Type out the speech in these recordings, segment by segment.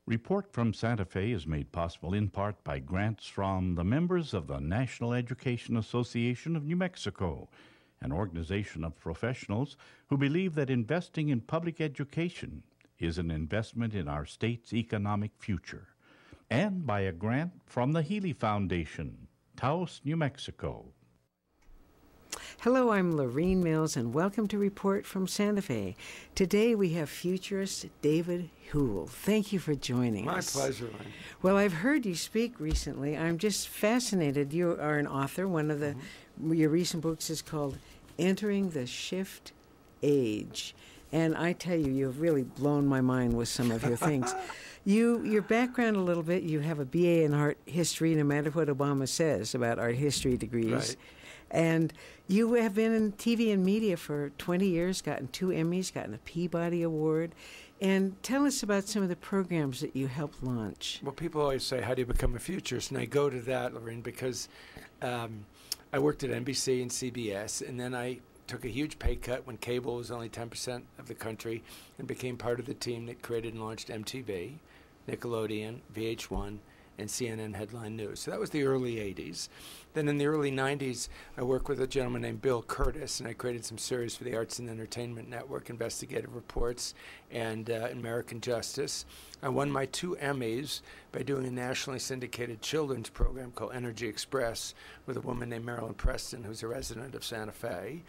Report from Santa Fe is made possible in part by grants from the members of the National Education Association of New Mexico, an organization of professionals who believe that investing in public education is an investment in our state's economic future, and by a grant from the Healy Foundation, Taos, New Mexico. Hello, I'm Lorene Mills, and welcome to Report from Santa Fe. Today we have futurist David Houle. Thank you for joining us. My pleasure, Lorene. Well, I've heard you speak recently. I'm just fascinated. You are an author. One of your recent books is called Entering the Shift Age. And I tell you, you've really blown my mind with some of your things. Your background a little bit, you have a BA in art history, no matter what Obama says about art history degrees. Right. And you have been in TV and media for 20 years, gotten 2 Emmys, gotten a Peabody Award. And tell us about some of the programs that you helped launch. Well, people always say, how do you become a futurist? And I go to that, Lorene, because I worked at NBC and CBS, and then I took a huge pay cut when cable was only 10% of the country and became part of the team that created and launched MTV, Nickelodeon, VH1, and CNN Headline News. So that was the early 80s. Then in the early 90s, I worked with a gentleman named Bill Curtis, and I created some series for the Arts and Entertainment Network, Investigative Reports, and American Justice. I won my 2 Emmys by doing a nationally syndicated children's program called Energy Express with a woman named Marilyn Preston, who's a resident of Santa Fe.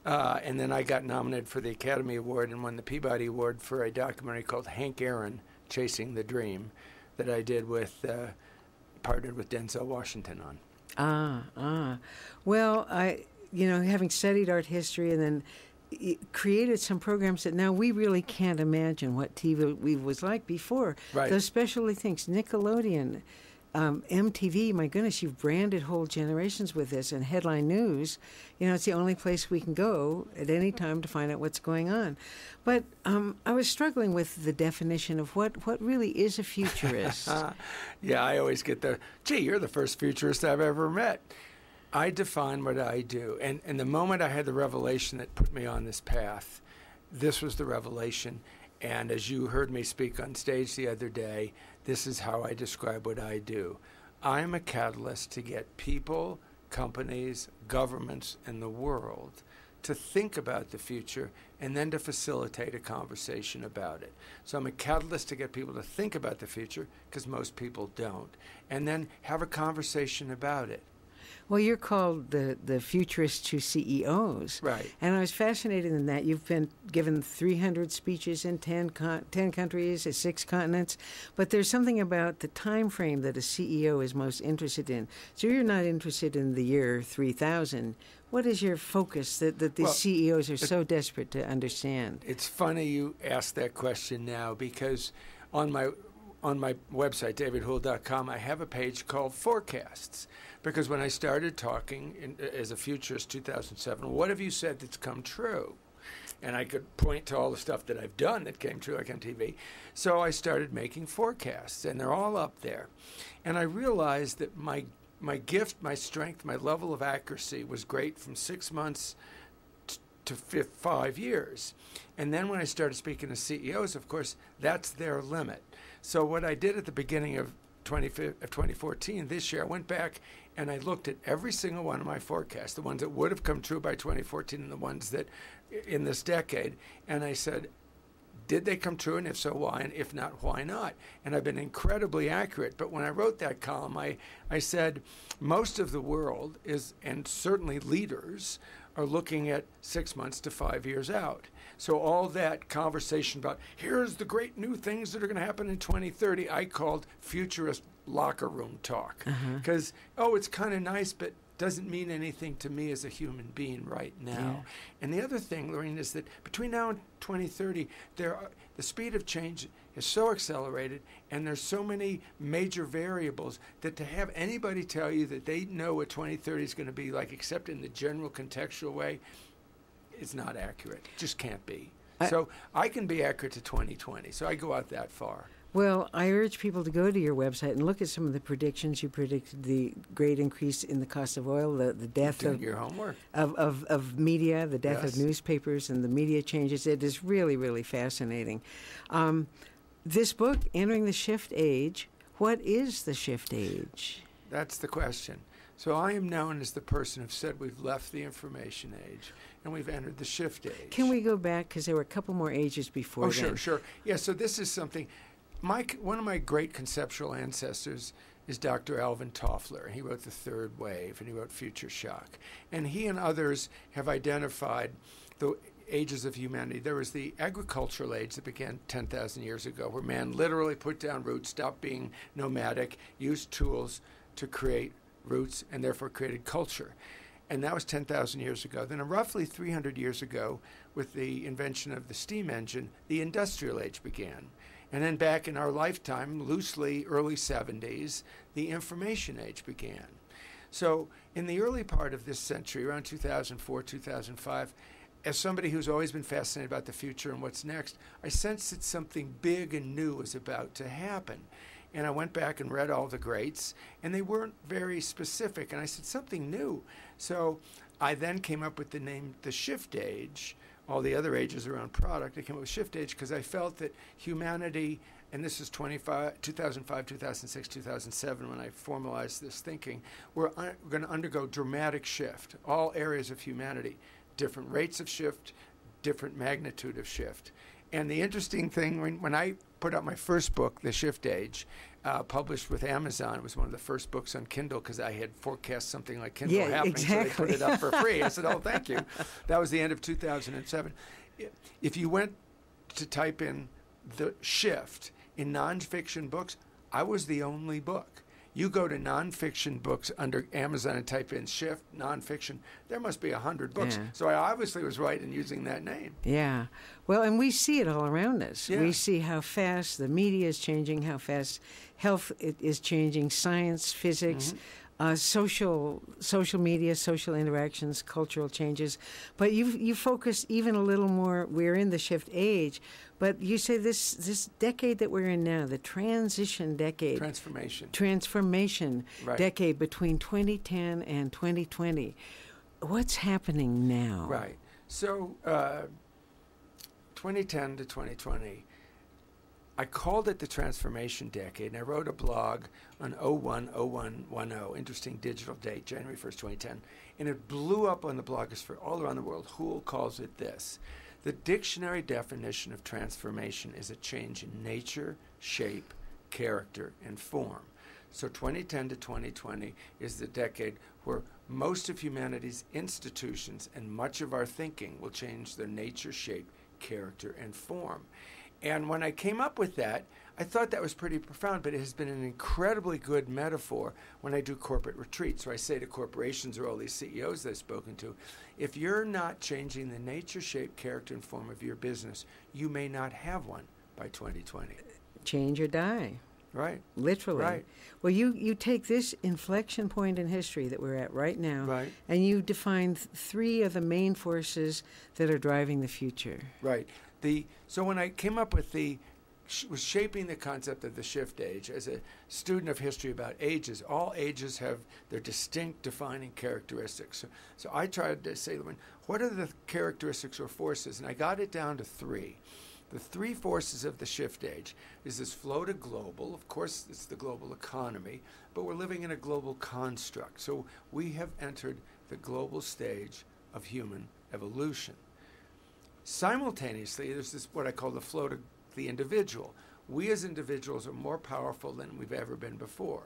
And then I got nominated for the Academy Award and won the Peabody Award for a documentary called Hank Aaron, Chasing the Dream, that I did partnered with Denzel Washington on. Well, having studied art history and then created some programs that now we really can't imagine what TV was like before. Right. Those specialty things, Nickelodeon, MTV, my goodness, you've branded whole generations with this, and Headline News, it's the only place we can go at any time to find out what's going on. But I was struggling with the definition of what really is a futurist. Yeah, I always get gee, you're the first futurist I've ever met. I define what I do, and the moment I had the revelation that put me on this path, this was the revelation. And as you heard me speak on stage the other day, this is how I describe what I do. I am a catalyst to get people, companies, governments, and the world to think about the future and then to facilitate a conversation about it. So I'm a catalyst to get people to think about the future, because most people don't, and then have a conversation about it. Well, you're called the futurist to CEOs. Right. And I was fascinated in that. You've been given 300 speeches in 10 countries, 6 continents. But there's something about the time frame that a CEO is most interested in. So you're not interested in the year 3000. What is your focus that the CEOs are so desperate to understand? It's funny you ask that question now, because on my website, davidhoule.com, I have a page called Forecasts. Because when I started talking as a futurist 2007, what have you said that's come true? And I could point to all the stuff that I've done that came true, like on TV. So I started making forecasts, and they're all up there. And I realized that my gift, my strength, my level of accuracy was great from 6 months to 5 years. And then when I started speaking to CEOs, of course, that's their limit. So what I did at the beginning of 2014, this year, I went back and I looked at every single one of my forecasts, the ones that would have come true by 2014 and the ones that in this decade, and I said, did they come true, and if so, why, and if not, why not? And I've been incredibly accurate. But when I wrote that column, I said most of the world is, and certainly leaders, are looking at 6 months to 5 years out. So all that conversation about here's the great new things that are going to happen in 2030, I called futurist locker room talk. Because, it's kind of nice, but doesn't mean anything to me as a human being right now. Yeah. And the other thing, Lorene, is that between now and 2030, the speed of change is so accelerated, and there's so many major variables that to have anybody tell you that they know what 2030 is going to be like, except in the general contextual way, is not accurate. It just can't be. So I can be accurate to 2020, so I go out that far. Well, I urge people to go to your website and look at some of the predictions. You predicted the great increase in the cost of oil, the death Doing your homework. of media, the death Yes. of newspapers, and the media changes. It is really, really fascinating. this book, Entering the Shift Age, what is the shift age? That's the question. So I am known as the person who said we've left the information age and we've entered the shift age. Can we go back? Because there were a couple more ages before then. Sure. Yeah, so this is something. One of my great conceptual ancestors is Dr. Alvin Toffler. He wrote The Third Wave, and he wrote Future Shock. And he and others have identified the ages of humanity. There was the agricultural age that began 10,000 years ago, where man literally put down roots, stopped being nomadic, used tools to create roots, and therefore created culture. And that was 10,000 years ago. Then roughly 300 years ago, with the invention of the steam engine, the industrial age began. And then back in our lifetime, loosely early 70s, the information age began. So in the early part of this century, around 2004, 2005, as somebody who's always been fascinated about the future and what's next, I sensed that something big and new was about to happen. And I went back and read all the greats, and they weren't very specific. And I said, something new. So I then came up with the name The Shift Age. All the other ages around product, I came up with Shift Age because I felt that humanity, and this is 2005, 2006, 2007 when I formalized this thinking, we're going to undergo dramatic shift. All areas of humanity, different rates of shift, different magnitude of shift. And the interesting thing, when I put out my first book, The Shift Age, published with Amazon, it was one of the first books on Kindle because I had forecast something like Kindle happening, exactly. so they put it up for free. I said, oh, thank you. That was the end of 2007. If you went to type in the shift in nonfiction books, I was the only book. You go to nonfiction books under Amazon and type in shift, nonfiction, there must be 100 books. Yeah. So I obviously was right in using that name. Yeah. Well, and we see it all around us. Yeah. We see how fast the media is changing, how fast health is changing, science, physics, social media, social interactions, cultural changes. But you focus even a little more, we're in the shift age, but you say this decade that we're in now, the transition decade. Transformation right. decade between 2010 and 2020. What's happening now? Right. So 2010 to 2020, I called it the transformation decade, and I wrote a blog on 01/01/10, interesting digital date, January 1st, 2010, and it blew up on the blogosphere all around the world. Houle calls it this. The dictionary definition of transformation is a change in nature, shape, character, and form. So 2010 to 2020 is the decade where most of humanity's institutions and much of our thinking will change their nature, shape, character, and form. And when I came up with that, I thought that was pretty profound, but it has been an incredibly good metaphor when I do corporate retreats, where I say to corporations or all these CEOs that I've spoken to, if you're not changing the nature, shape, character, and form of your business, you may not have one by 2020. Change or die. Right. Literally. Right. Well, you take this inflection point in history that we're at right now, right. and you define three of the main forces that are driving the future. Right. So when I came up with was shaping the concept of the shift age as a student of history about ages. All ages have their distinct defining characteristics. So I tried to say, what are the characteristics or forces? And I got it down to three. The three forces of the shift age is this flow to global. Of course, it's the global economy, but we're living in a global construct. So we have entered the global stage of human evolution. Simultaneously, there's this what I call the flow to the individual. We as individuals are more powerful than we've ever been before.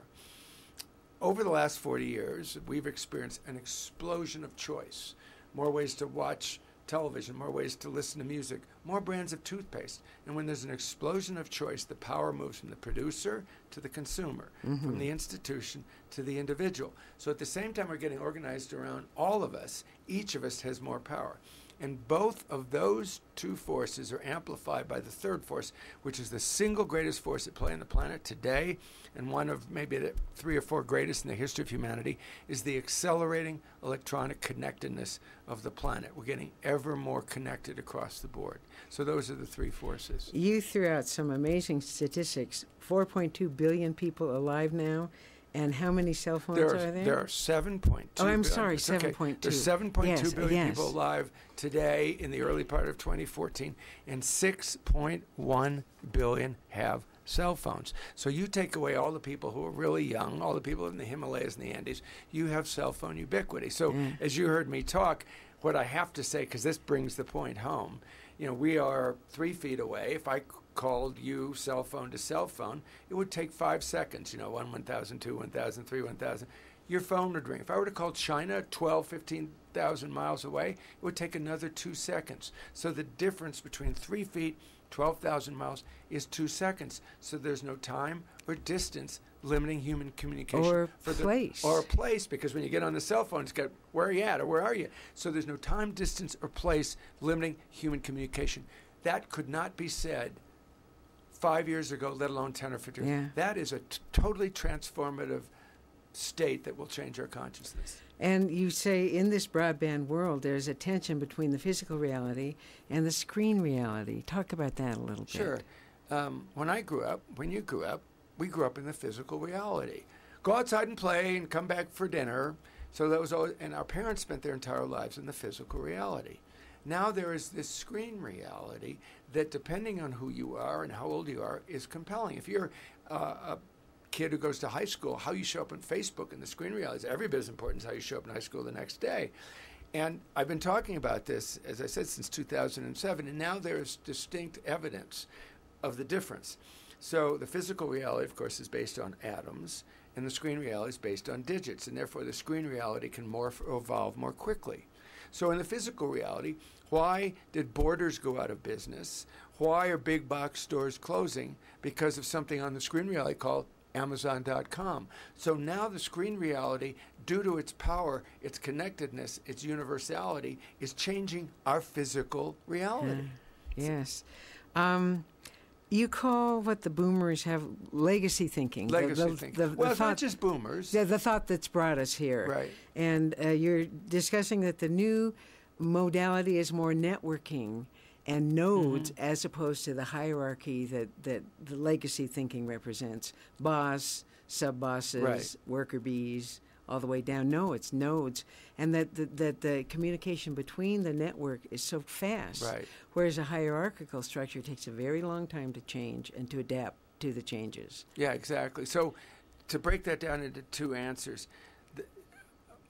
Over the last 40 years, we've experienced an explosion of choice. More ways to watch television, more ways to listen to music, more brands of toothpaste. And when there's an explosion of choice, the power moves from the producer to the consumer, from the institution to the individual. So at the same time we're getting organized around all of us, each of us has more power. And both of those two forces are amplified by the third force, which is the single greatest force at play on the planet today, and one of maybe the 3 or 4 greatest in the history of humanity, is the accelerating electronic connectedness of the planet. We're getting ever more connected across the board. So those are the 3 forces. You threw out some amazing statistics. 4.2 billion people alive now, And how many cell phones are there? There are 7.2. Oh, I'm sorry, It's okay. 7.2. There's 7.2 billion yes. people alive today in the early part of 2014, and 6.1 billion have cell phones. So you take away all the people who are really young, all the people in the Himalayas and the Andes, you have cell phone ubiquity. So as you heard me talk, what I have to say, because this brings the point home, we are 3 feet away. If I called you cell phone to cell phone, it would take 5 seconds, 1, 1,000, 2, 1,000, 3, 1,000. Your phone would ring. If I were to call China 12, 15,000 miles away, it would take another 2 seconds. So the difference between 3 feet, 12,000 miles is 2 seconds. So there's no time or distance limiting human communication. Or place. Or place, because when you get on the cell phone, it's got, where are you at or where are you? So there's no time, distance, or place limiting human communication. That could not be said 5 years ago, let alone 10 or 15 years. Yeah. That is a totally transformative state that will change our consciousness. And you say in this broadband world, there's a tension between the physical reality and the screen reality. Talk about that a little bit. Sure. When you grew up, we grew up in the physical reality. Go outside and play and come back for dinner. So that was always, and our parents spent their entire lives in the physical reality. Now there is this screen reality that, depending on who you are and how old you are, is compelling. If you're a kid who goes to high school, how you show up on Facebook in the screen reality is every bit as important as how you show up in high school the next day. And I've been talking about this, as I said, since 2007, and now there's distinct evidence of the difference. So the physical reality, of course, is based on atoms, and the screen reality is based on digits, and therefore the screen reality can morph or evolve more quickly. So in the physical reality, why did Borders go out of business? Why are big box stores closing? Because of something on the screen reality called Amazon.com. So now the screen reality, due to its power, its connectedness, its universality, is changing our physical reality. Yes. You call what the boomers have legacy thinking. Legacy thinking. Well, it's not just boomers. The thought that's brought us here. Right. And you're discussing that the new modality is more networking and nodes as opposed to the hierarchy that the legacy thinking represents. Boss, sub-bosses, worker bees, all the way down. No, it's nodes. And that the communication between the network is so fast. Right. Whereas a hierarchical structure takes a very long time to change and to adapt to the changes. Yeah, exactly. So to break that down into two answers,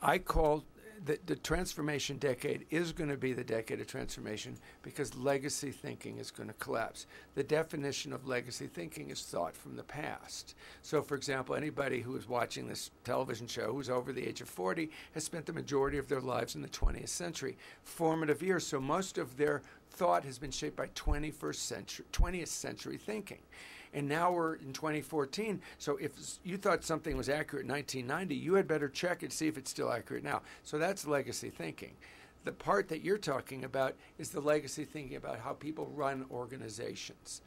I call the transformation decade is going to be the decade of transformation because legacy thinking is going to collapse. The definition of legacy thinking is thought from the past. So, for example, anybody who is watching this television show who's over the age of 40 has spent the majority of their lives in the 20th century, formative years. So most of their thought has been shaped by 20th century thinking. And now we're in 2014, so if you thought something was accurate in 1990, you had better check and see if it's still accurate now. So that's legacy thinking. The part that you're talking about is the legacy thinking about how people run organizations.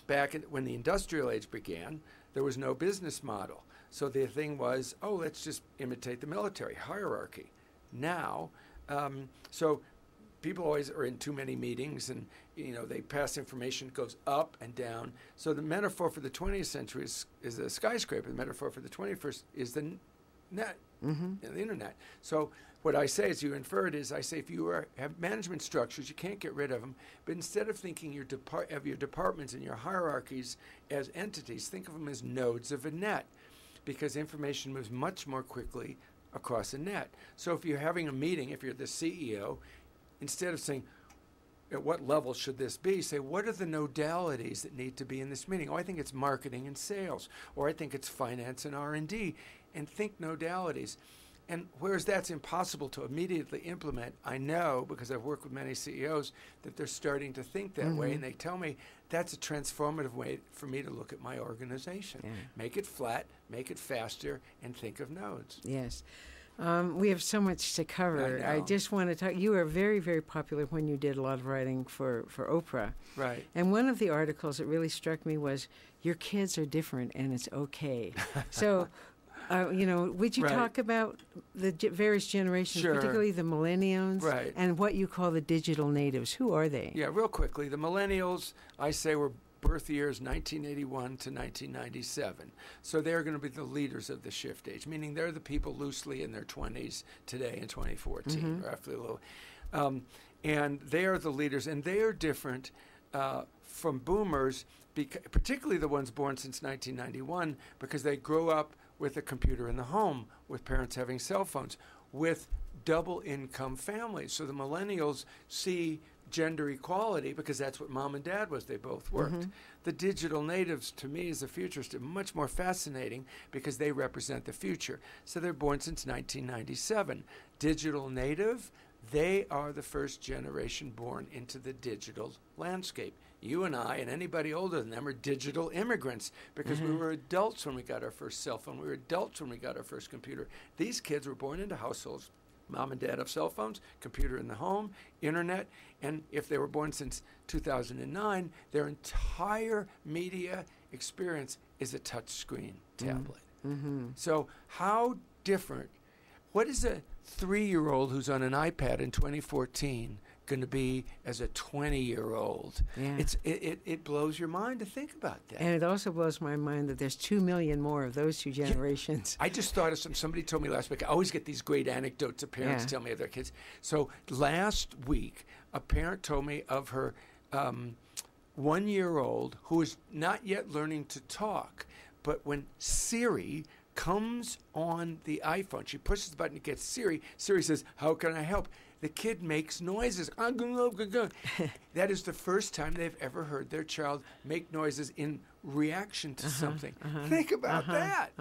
Back when the industrial age began, there was no business model. So the thing was, let's just imitate the military hierarchy. Now, so people always are in too many meetings and, they pass information, it goes up and down. So the metaphor for the 20th century is a skyscraper. The metaphor for the 21st is the net, the internet. So what I say, as you inferred, is I say if you have management structures, you can't get rid of them. But instead of thinking of your departments and your hierarchies as entities, think of them as nodes of a net because information moves much more quickly across a net. So if you're having a meeting, if you're the CEO, instead of saying, at what level should this be? Say, what are the modalities that need to be in this meeting? I think it's marketing and sales, or I think it's finance and R&D, and think modalities. And whereas that's impossible to immediately implement, I know, because I've worked with many CEOs, that they're starting to think that way, and they tell me that's a transformative way for me to look at my organization. Yeah. Make it flat, make it faster, and think of nodes. Yes. We have so much to cover. I just want to talk. You were very, very popular when you did a lot of writing for Oprah. Right. And one of the articles that really struck me was, your kids are different and it's okay. So, would you talk about the various generations, particularly the millennials, and what you call the digital natives? Who are they? Yeah, real quickly. The millennials, I say, were birth years 1981 to 1997. So they're going to be the leaders of the shift age, meaning they're the people loosely in their 20s today in 2014, roughly a little. And they are the leaders, and they are different from boomers, particularly the ones born since 1991, because they grow up with a computer in the home, with parents having cell phones, with double income families. So the millennials see gender equality because that's what mom and dad was. They both worked. The digital natives, to me as a futurist, are much more fascinating because they represent the future. So they're born since 1997. Digital native, they are the first generation born into the digital landscape. You and I and anybody older than them are digital immigrants because we were adults when we got our first cell phone. We were adults when we got our first computer. These kids were born into households. Mom and dad have cell phones, computer in the home, internet, and if they were born since 2009, their entire media experience is a touch screen tablet. So how different, what is a 3-year-old who's on an iPad in 2014 going to be as a 20-year-old? Yeah. It blows your mind to think about that. And it also blows my mind that there's 2 million more of those two generations. I just thought of somebody told me last week, I always get these great anecdotes of parents tell me of their kids. So last week, a parent told me of her 1-year-old who is not yet learning to talk, but when Siri comes on the iPhone, she pushes the button to get Siri. Siri says, "How can I help?" The kid makes noises. That is the first time they've ever heard their child make noises in reaction to something. Think about that.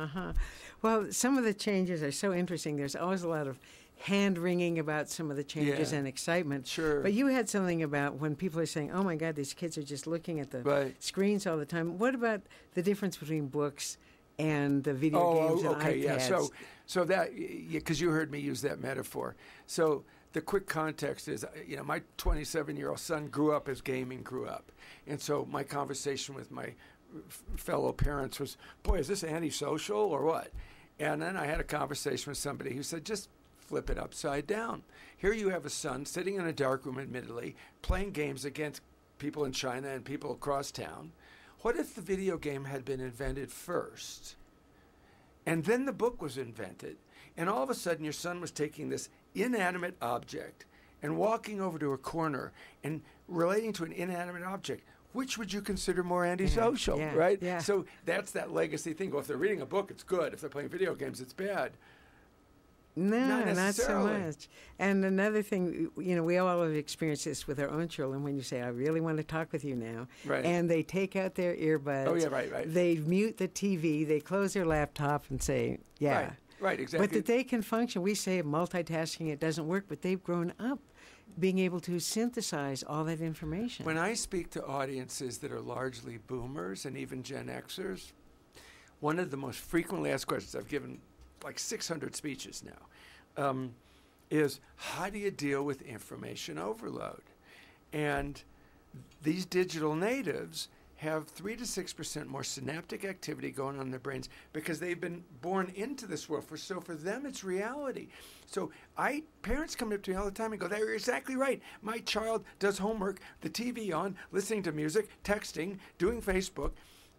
Well, some of the changes are so interesting. There's always a lot of hand-wringing about some of the changes and excitement. Sure. But you had something about when people are saying, oh, my God, these kids are just looking at the screens all the time. What about the difference between books and the video games and iPads? Yeah. So that, because you heard me use that metaphor. So the quick context is, my 27-year-old son grew up as gaming grew up. And so my conversation with my fellow parents was, boy, is this antisocial or what? And then I had a conversation with somebody who said, just flip it upside down. Here you have a son sitting in a dark room, admittedly, playing games against people in China and people across town. What if the video game had been invented first? And then the book was invented. And all of a sudden your son was taking this inanimate object and walking over to a corner and relating to an inanimate object. Which would you consider more antisocial, right? Yeah. So that's that legacy thing. Well, if they're reading a book, it's good. If they're playing video games, it's bad. No, not so much. And another thing, we all have experienced this with our own children when you say, I really want to talk with you now. Right. And they take out their earbuds. Oh, yeah, right. They mute the TV. They close their laptop and say, Right, exactly. But that they can function. We say multitasking, it doesn't work, but they've grown up being able to synthesize all that information. When I speak to audiences that are largely boomers and even Gen Xers, one of the most frequently asked questions, I've given like 600 speeches now, is how do you deal with information overload? And these digital natives have 3 to 6% more synaptic activity going on in their brains because they've been born into this world. So for them, it's reality. So parents come up to me all the time and go, "They're exactly right. My child does homework, the TV on, listening to music, texting, doing Facebook."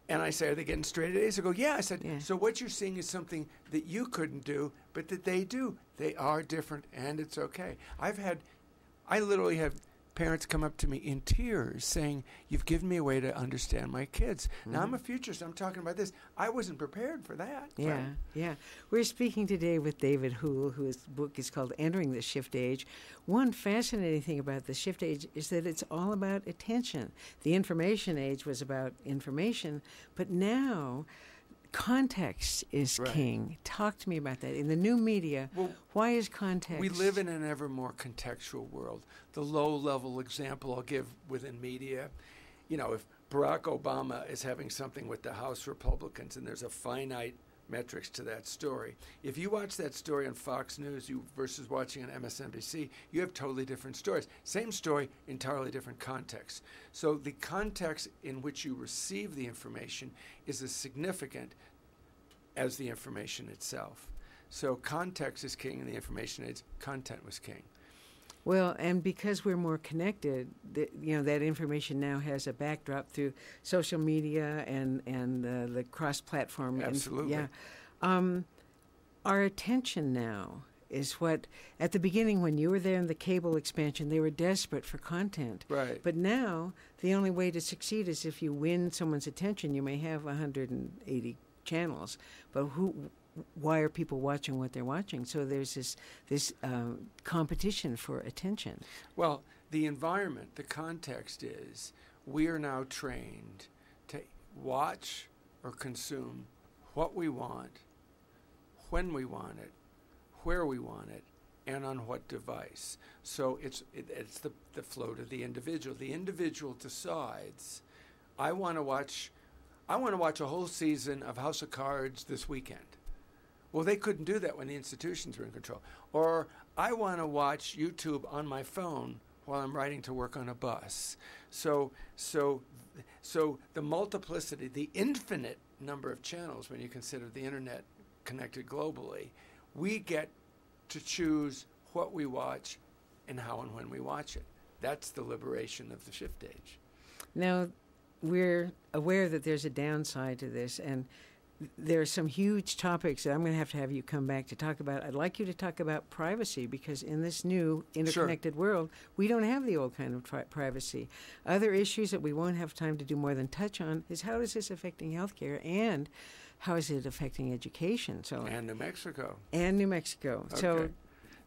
And I say, "Are they getting straight A's?" They go, "Yeah." I said, "So what you're seeing is something that you couldn't do, but that they do. They are different, and it's okay." I literally have parents come up to me in tears saying, "You've given me a way to understand my kids." Now, I'm a futurist. I'm talking about this. I wasn't prepared for that. Yeah. We're speaking today with David Houle, whose book is called Entering the Shift Age. One fascinating thing about the shift age is that it's all about attention. The information age was about information, but now context is king. Talk to me about that. In the new media, why is context? We live in an ever more contextual world. The low-level example I'll give within media, if Barack Obama is having something with the House Republicans and there's a finite metrics to that story. If you watch that story on Fox News versus watching on MSNBC, you have totally different stories. Same story, entirely different context. So the context in which you receive the information is as significant as the information itself. So context is king in the information age. Content was king. Well, and because we're more connected, that information now has a backdrop through social media and the cross-platform. Absolutely. Our attention now is what, at the beginning when you were there in the cable expansion, they were desperate for content. Right. But now, the only way to succeed is if you win someone's attention. You may have 180 channels, but why are people watching what they're watching? So there's this competition for attention. Well, the environment, the context is we are now trained to watch or consume what we want, when we want it, where we want it, and on what device. So it's the flow to the individual. The individual decides, I want to watch a whole season of House of Cards this weekend. Well, they couldn't do that when the institutions were in control. Or I want to watch YouTube on my phone while I'm riding to work on a bus. So the multiplicity, the infinite number of channels, when you consider the internet connected globally, we get to choose what we watch and how and when we watch it. That's the liberation of the shift age. Now, we're aware that there's a downside to this, and there are some huge topics that I'm going to have you come back to talk about. I'd like you to talk about privacy, because in this new interconnected world, we don't have the old kind of privacy. Other issues that we won't have time to do more than touch on is how is this affecting healthcare, and how is it affecting education? And New Mexico. Okay. So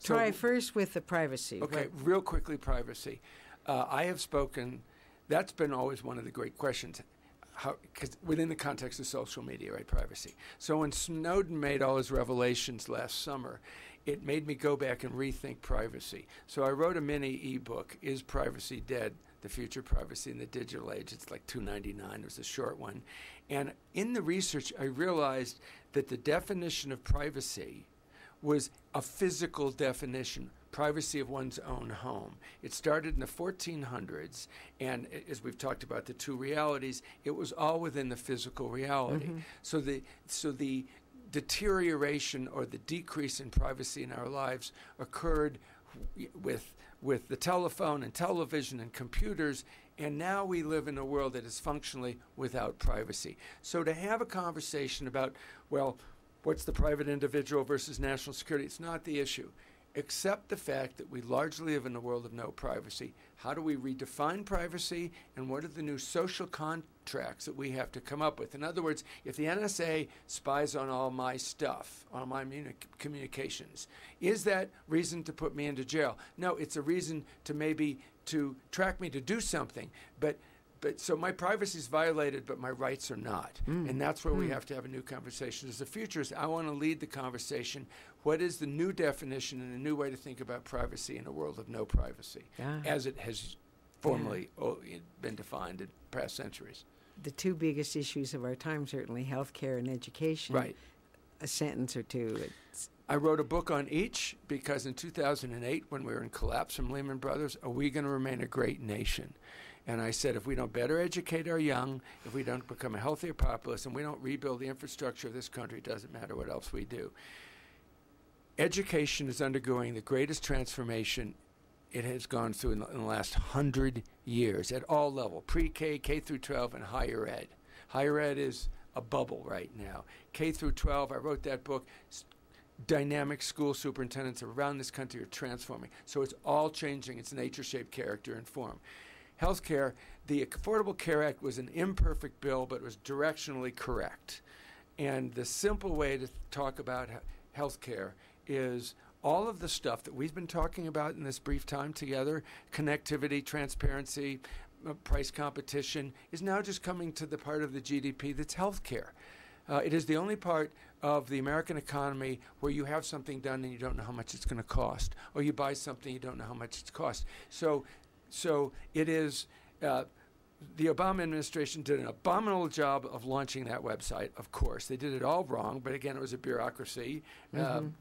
try first with the privacy. Okay, real quickly, privacy. I have spoken. That's been always one of the great questions. Because within the context of social media, right, privacy. So when Snowden made all his revelations last summer, it made me go back and rethink privacy. So I wrote a mini ebook, Is Privacy Dead? The Future Privacy in the Digital Age. It's like $2.99. It was a short one. And in the research, I realized that the definition of privacy was a physical definition, privacy of one's own home. It started in the 1400s, and as we've talked about the two realities, it was all within the physical reality. Mm-hmm. So the deterioration or the decrease in privacy in our lives occurred with the telephone and television and computers, and now we live in a world that is functionally without privacy. So to have a conversation about, well, what's the private individual versus national security, it's not the issue. Accept the fact that we largely live in a world of no privacy. How do we redefine privacy, and what are the new social contracts that we have to come up with? In other words, if the NSA spies on all my stuff, on my communications, is that reason to put me into jail? No, it's a reason to maybe to track me to do something. But so my privacy is violated, but my rights are not. And that's where we have to have a new conversation. As a futurist, I want to lead the conversation. What is the new definition and a new way to think about privacy in a world of no privacy, as it has formerly been defined in past centuries? The two biggest issues of our time, certainly healthcare and education. Right. A sentence or two. I wrote a book on each because in 2008, when we were in collapse from Lehman Brothers, are we going to remain a great nation? And I said, if we don't better educate our young, if we don't become a healthier populace, and we don't rebuild the infrastructure of this country, it doesn't matter what else we do. Education is undergoing the greatest transformation it has gone through in the last 100 years at all levels, pre-K, K through 12, and higher ed. Higher ed is a bubble right now. K through 12, I wrote that book. Dynamic school superintendents around this country are transforming. So it's all changing its nature, shape, character, and form. Healthcare, the Affordable Care Act was an imperfect bill, but it was directionally correct. And the simple way to talk about healthcare is all of the stuff that we've been talking about in this brief time together, connectivity, transparency, price competition, is now just coming to the part of the GDP that's healthcare. It is the only part of the American economy where you have something done and you don't know how much it's going to cost, or you buy something you don't know how much it's cost. So it is, the Obama administration did an abominable job of launching that website, of course. They did it all wrong, but again, it was a bureaucracy,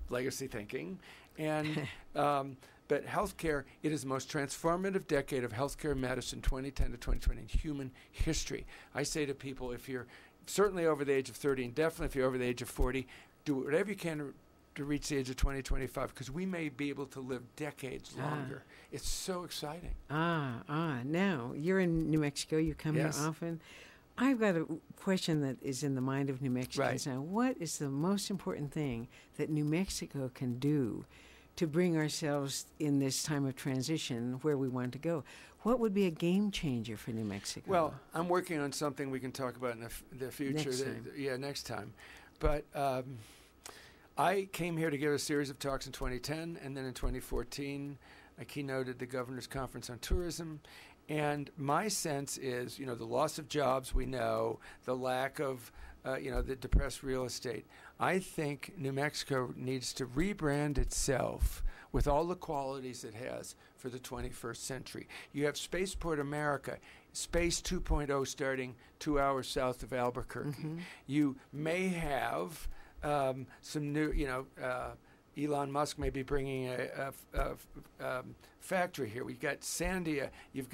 legacy thinking. And but healthcare, it is the most transformative decade of healthcare medicine, 2010 to 2020, in human history. I say to people, if you're certainly over the age of 30, and definitely if you're over the age of 40, do whatever you can to reach the age of 20, 25, because we may be able to live decades longer. It's so exciting. Now, you're in New Mexico. You come Yes. here often. I've got a question that is in the mind of New Mexicans Right. now. What is the most important thing that New Mexico can do to bring ourselves in this time of transition where we want to go? What would be a game changer for New Mexico? Well, I'm working on something we can talk about in the future. Next time. Next time. But I came here to give a series of talks in 2010, and then in 2014, I keynoted the Governor's Conference on Tourism. And my sense is, the loss of jobs, we know, the lack of, the depressed real estate. I think New Mexico needs to rebrand itself with all the qualities it has for the 21st century. You have Spaceport America, Space 2.0 starting 2 hours south of Albuquerque. You may have some new, Elon Musk may be bringing a factory here. We've got Sandia. You've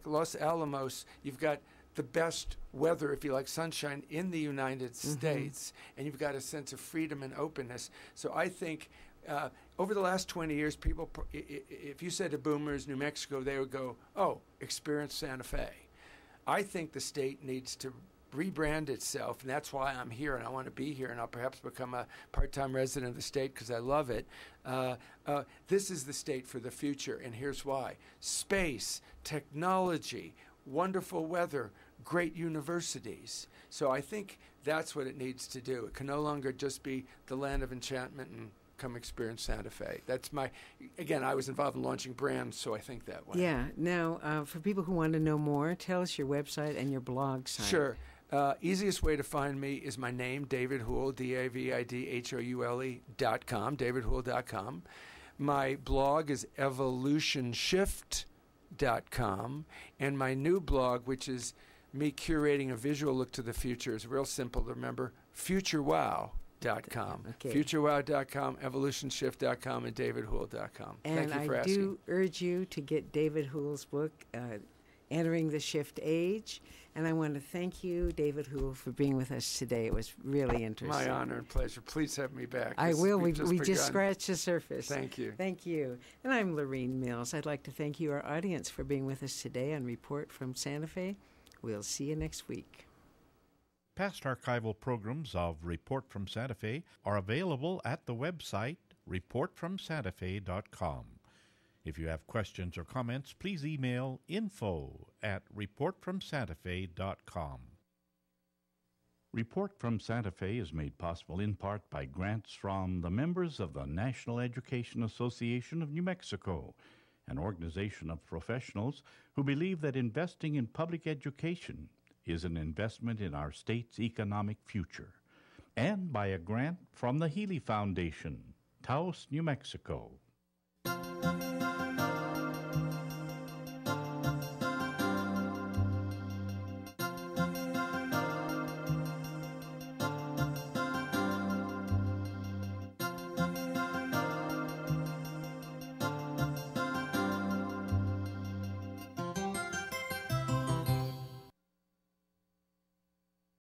Los Alamos. You've got the best weather, if you like, sunshine in the United States, and you've got a sense of freedom and openness. So I think over the last 20 years, people, if you said to boomers, New Mexico, they would go, "Oh, experience Santa Fe." I think the state needs to rebrand itself, and that's why I'm here, and I want to be here, and I'll perhaps become a part-time resident of the state because I love it. This is the state for the future, and here's why. Space, technology, wonderful weather, great universities. So I think that's what it needs to do. It can no longer just be the land of enchantment and come experience Santa Fe. That's again, I was involved in launching brands, so I think that way. Yeah. Now, for people who want to know more, tell us your website and your blog site. Sure. Easiest way to find me is my name, David Houle, DavidHoule.com, davidhoule.com. My blog is evolutionshift.com, and my new blog, which is me curating a visual look to the future, is real simple to remember, futurewow.com. Okay. Futurewow.com, evolutionshift.com, and davidhoule.com. And Thank you for I asking. do urge you to get David Houle's book, Entering the Shift Age. And I want to thank you, David Houle, for being with us today. It was really interesting. My honor and pleasure. Please have me back. I will. We begun. just scratched the surface. Thank you. Thank you. And I'm Lorene Mills. I'd like to thank you, our audience, for being with us today on Report from Santa Fe. We'll see you next week. Past archival programs of Report from Santa Fe are available at the website reportfromsantafe.com. If you have questions or comments, please email info@reportfromsantafe.com. Report from Santa Fe is made possible in part by grants from the members of the National Education Association of New Mexico, an organization of professionals who believe that investing in public education is an investment in our state's economic future, and by a grant from the Healy Foundation, Taos, New Mexico.